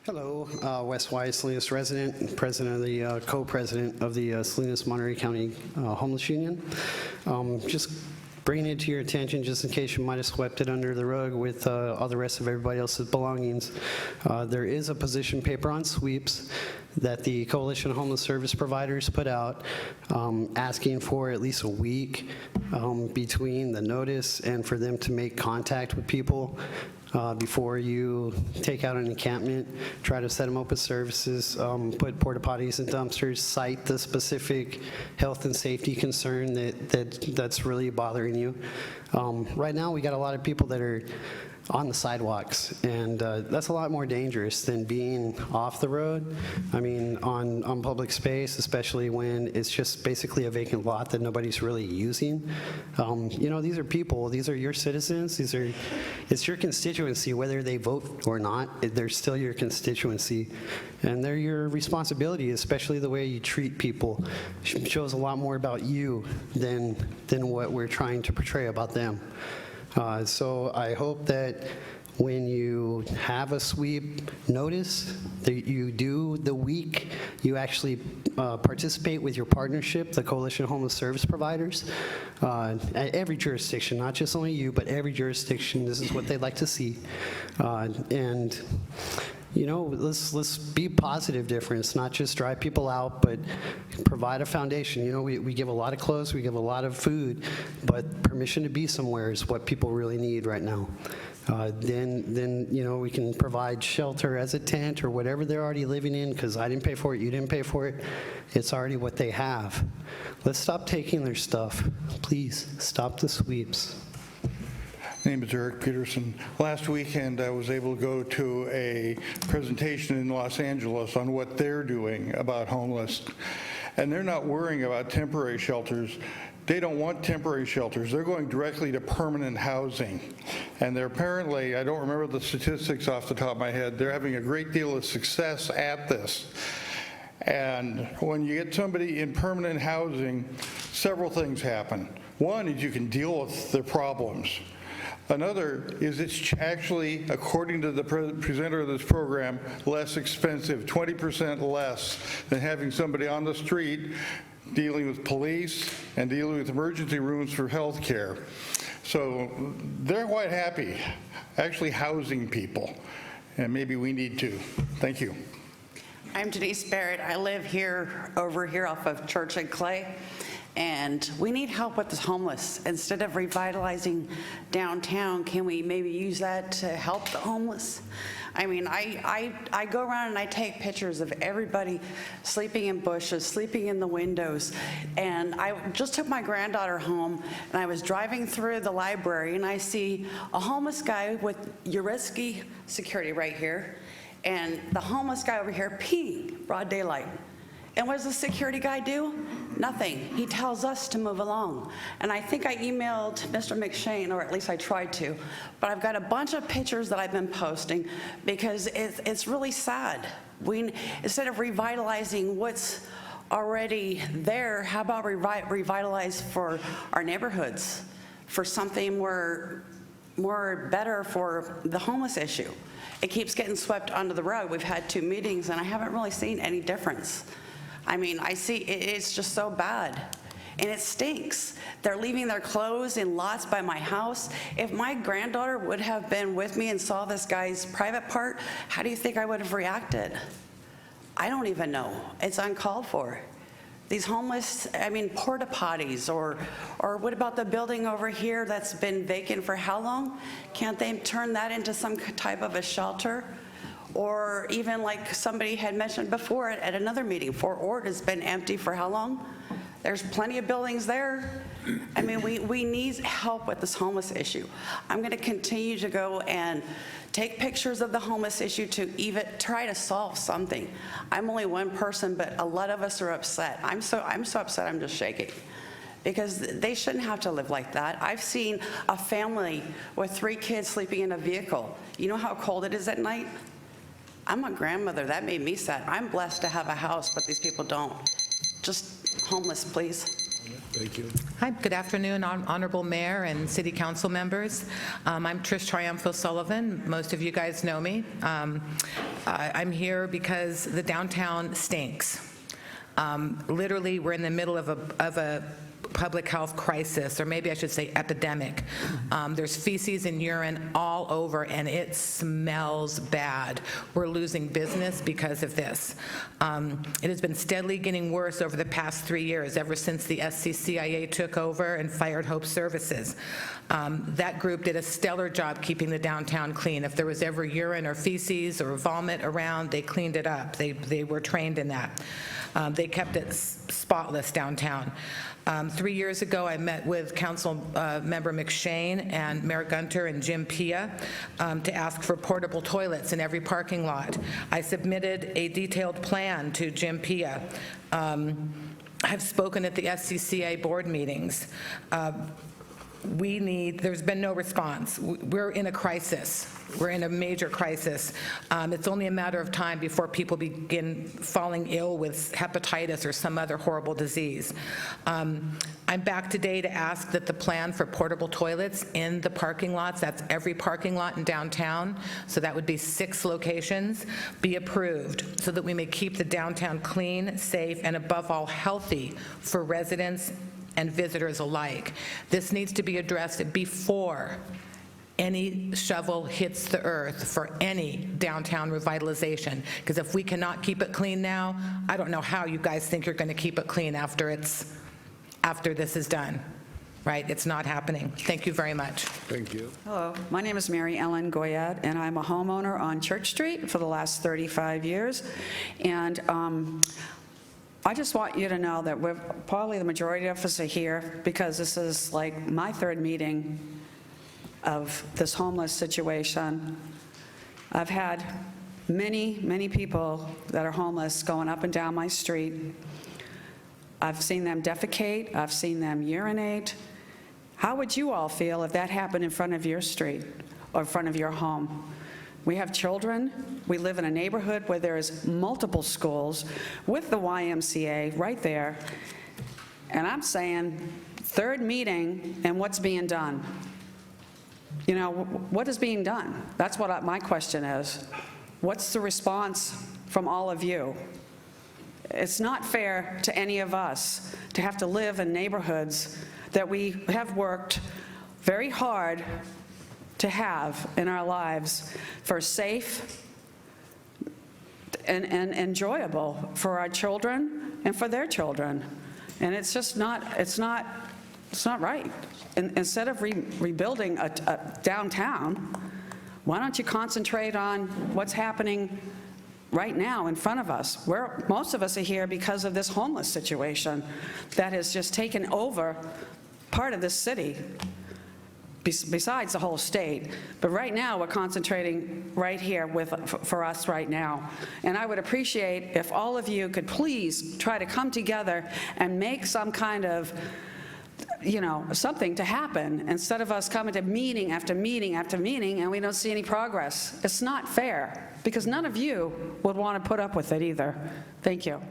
Hello, Wes Wise, Salinas resident, president of the co-president of the Salinas Monterey County Homeless Union. Just bringing it to your attention, just in case you might have swept it under the rug with all the rest of everybody else's belongings. There is a position paper on sweeps that the Coalition of Homeless Service Providers put out, asking for at least a week between the notice and for them to make contact with people before you take out an encampment, try to set them up with services, put porta potties and dumpsters, cite the specific health and safety concern that's really bothering you. Right now, we got a lot of people that are on the sidewalks, and that's a lot more dangerous than being off the road. I mean, on public space, especially when it's just basically a vacant lot that nobody's really using. You know, these are people, these are your citizens, it's your constituency, whether they vote or not, they're still your constituency, and they're your responsibility, especially the way you treat people. Shows a lot more about you than what we're trying to portray about them. So I hope that when you have a sweep notice, that you do the week, you actually participate with your partnership, the Coalition of Homeless Service Providers, at every jurisdiction, not just only you, but every jurisdiction. This is what they'd like to see. And you know, let's be positive difference, not just drive people out, but provide a foundation. You know, we give a lot of clothes, we give a lot of food, but permission to be somewhere is what people really need right now. Then you know, we can provide shelter as a tent or whatever they're already living in, because I didn't pay for it, you didn't pay for it. It's already what they have. Let's stop taking their stuff. Please, stop the sweeps. My name is Eric Peterson. Last weekend, I was able to go to a presentation in Los Angeles on what they're doing about homeless. And they're not worrying about temporary shelters. They don't want temporary shelters. They're going directly to permanent housing. And they're apparently, I don't remember the statistics off the top of my head, they're having a great deal of success at this. And when you get somebody in permanent housing, several things happen. One is you can deal with their problems. Another is it's actually, according to the presenter of this program, less expensive, 20% less than having somebody on the street dealing with police and dealing with emergency rooms for health care. So they're quite happy actually housing people, and maybe we need to. Thank you. I'm Denise Parrot. I live over here off of Church and Clay. And we need help with the homeless. Instead of revitalizing downtown, can we maybe use that to help the homeless? I mean, I go around and I take pictures of everybody sleeping in bushes, sleeping in the windows. And I just took my granddaughter home, and I was driving through the library, and I see a homeless guy with Uriski security right here, and the homeless guy over here peeing, broad daylight. And what does the security guy do? Nothing. He tells us to move along. And I think I emailed Mr. McShane, or at least I tried to, but I've got a bunch of pictures that I've been posting because it's really sad. Instead of revitalizing what's already there, how about revitalize for our neighborhoods, for something more better for the homeless issue? It keeps getting swept under the rug. We've had 2 meetings, and I haven't really seen any difference. I mean, I see it's just so bad, and it stinks. They're leaving their clothes in lots by my house. If my granddaughter would have been with me and saw this guy's private part, how do you think I would have reacted? I don't even know. It's uncalled for. These homeless, I mean, porta potties, or what about the building over here that's been vacant for how long? Can't they turn that into some type of a shelter? Or even like somebody had mentioned before at another meeting, Fort Ord has been empty for how long? There's plenty of buildings there. I mean, we need help with this homeless issue. I'm gonna continue to go and take pictures of the homeless issue to even try to solve something. I'm only one person, but a lot of us are upset. I'm so upset I'm just shaking, because they shouldn't have to live like that. I've seen a family with 3 kids sleeping in a vehicle. You know how cold it is at night? I'm a grandmother, that made me sad. I'm blessed to have a house, but these people don't. Just homeless, please. Thank you. Hi, good afternoon, Honorable Mayor and City Council members. I'm Trish Sullivan. Most of you guys know me. I'm here because the downtown stinks. Literally, we're in the middle of a public health crisis, or maybe I should say epidemic. There's feces and urine all over, and it smells bad. We're losing business because of this. It has been steadily getting worse over the past 3 years, ever since the SCCIA took over and fired Hope Services. That group did a stellar job keeping the downtown clean. If there was ever urine or feces or vomit around, they cleaned it up. They were trained in that. They kept it spotless downtown. 3 years ago, I met with Council Member McShane and Mayor Gunter and Jim Pia to ask for portable toilets in every parking lot. I submitted a detailed plan to Jim Pia. I've spoken at the SCCA board meetings. There's been no response. We're in a crisis. We're in a major crisis. It's only a matter of time before people begin falling ill with hepatitis or some other horrible disease. I'm back today to ask that the plan for portable toilets in the parking lots, that's every parking lot in downtown, so that would be 6 locations, be approved so that we may keep the downtown clean, safe, and above all, healthy for residents and visitors alike. This needs to be addressed before any shovel hits the earth for any downtown revitalization, because if we cannot keep it clean now, I don't know how you guys think you're going to keep it clean after this is done, right? It's not happening. Thank you very much. Thank you. Hello, my name is Mary Ellen Goyette, and I'm a homeowner on Church Street for the last 35 years. And I just want you to know that we're probably the majority of us are here because this is like my 3rd meeting of this homeless situation. I've had many people that are homeless going up and down my street. I've seen them defecate, I've seen them urinate. How would you all feel if that happened in front of your street or in front of your home? We have children. We live in a neighborhood where there is multiple schools with the YMCA right there. And I'm saying 3rd meeting, and what's being done? You know, what is being done? That's what my question is. What's the response from all of you? It's not fair to any of us to have to live in neighborhoods that we have worked very hard to have in our lives for safe and enjoyable for our children and for their children. And it's just not, it's not right. And instead of rebuilding a downtown, why don't you concentrate on what's happening right now in front of us? Most of us are here because of this homeless situation that has just taken over part of this city, besides the whole state. But right now, we're concentrating right here for us right now. And I would appreciate if all of you could please try to come together and make some kind of, you know, something to happen, instead of us coming to meeting after meeting after meeting and we don't see any progress. It's not fair, because none of you would want to put up with it either. Thank you.